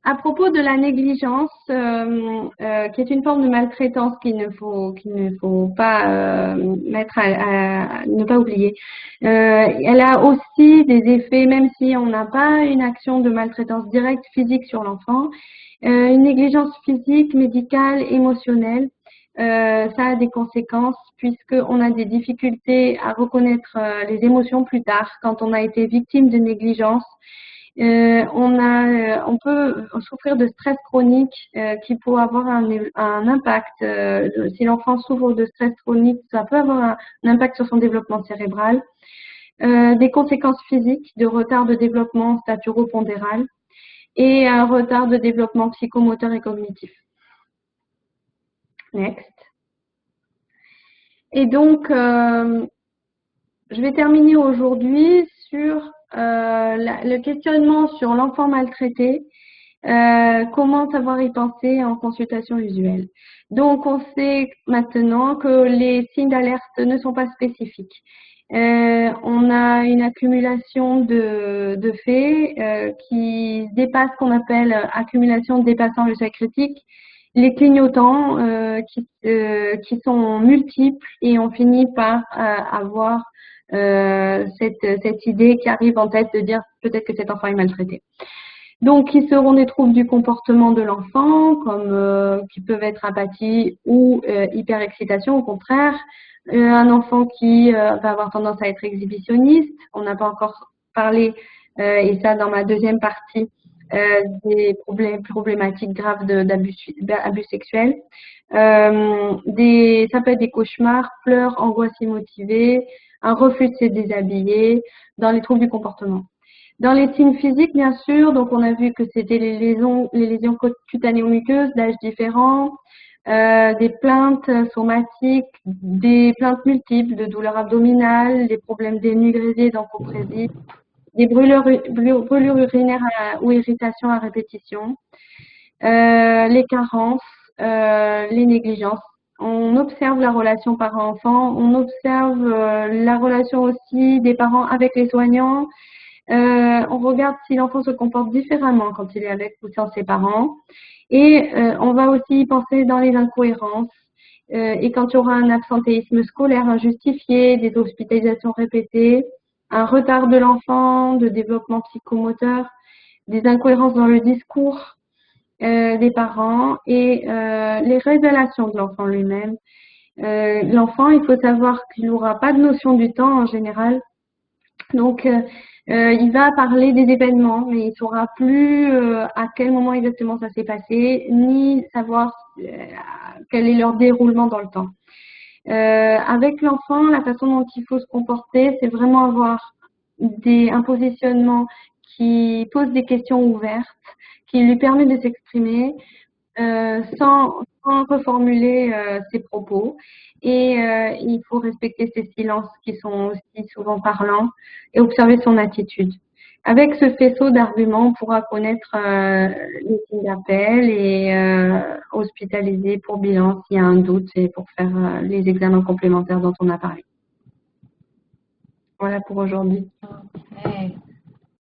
À propos de la négligence, qui est une forme de maltraitance qu'il ne faut pas ne pas oublier. Elle a aussi des effets, même si on n'a pas une action de maltraitance directe physique sur l'enfant, une négligence physique, médicale, émotionnelle. Ça a des conséquences puisqu'on a des difficultés à reconnaître les émotions plus tard quand on a été victime de négligence. On peut souffrir de stress chronique qui peut avoir un impact. Si l'enfant souffre de stress chronique, ça peut avoir un impact sur son développement cérébral. Des conséquences physiques de retard de développement staturo-pondéral et un retard de développement psychomoteur et cognitif. Next. Et donc, je vais terminer aujourd'hui sur le questionnement sur l'enfant maltraité, comment savoir y penser en consultation usuelle. Donc, on sait maintenant que les signes d'alerte ne sont pas spécifiques. On a une accumulation de faits qui dépasse ce qu'on appelle accumulation dépassant le seuil critique, les clignotants qui sont multiples et on finit par avoir cette idée qui arrive en tête de dire peut-être que cet enfant est maltraité. Donc, qui seront des troubles du comportement de l'enfant, comme qui peuvent être apathie ou hyperexcitation, au contraire. Un enfant qui va avoir tendance à être exhibitionniste. On n'a pas encore parlé, et ça dans ma deuxième partie, des problématiques graves d'abus sexuels. Ça peut être des cauchemars, pleurs, angoisse immotivée, un refus de se déshabiller, dans les troubles du comportement. Dans les signes physiques, bien sûr, donc on a vu que c'était les lésions cutanéo-muqueuses d'âge différents, des plaintes somatiques, des plaintes multiples de douleurs abdominales, des problèmes d'énurésie et d'encoprésie, des brûlures urinaires ou irritations à répétition, les carences, les négligences. On observe la relation parent-enfant, on observe la relation aussi des parents avec les soignants. On regarde si l'enfant se comporte différemment quand il est avec ou sans ses parents. Et on va aussi penser dans les incohérences. Et quand il y aura un absentéisme scolaire injustifié, des hospitalisations répétées, un retard de l'enfant, de développement psychomoteur, des incohérences dans le discours des parents et les révélations de l'enfant lui-même. L'enfant, il faut savoir qu'il n'aura pas de notion du temps en général. Donc, il va parler des événements, mais il ne saura plus à quel moment exactement ça s'est passé, ni savoir quel est leur déroulement dans le temps. Avec l'enfant, la façon dont il faut se comporter, c'est vraiment avoir un positionnement qui pose des questions ouvertes, qui lui permet de s'exprimer sans reformuler ses propos. Et il faut respecter ses silences qui sont aussi souvent parlants et observer son attitude. Avec ce faisceau d'arguments, on pourra connaître les signes d'appel et hospitaliser pour bilan s'il y a un doute et pour faire les examens complémentaires dont on a parlé. Voilà pour aujourd'hui. Okay.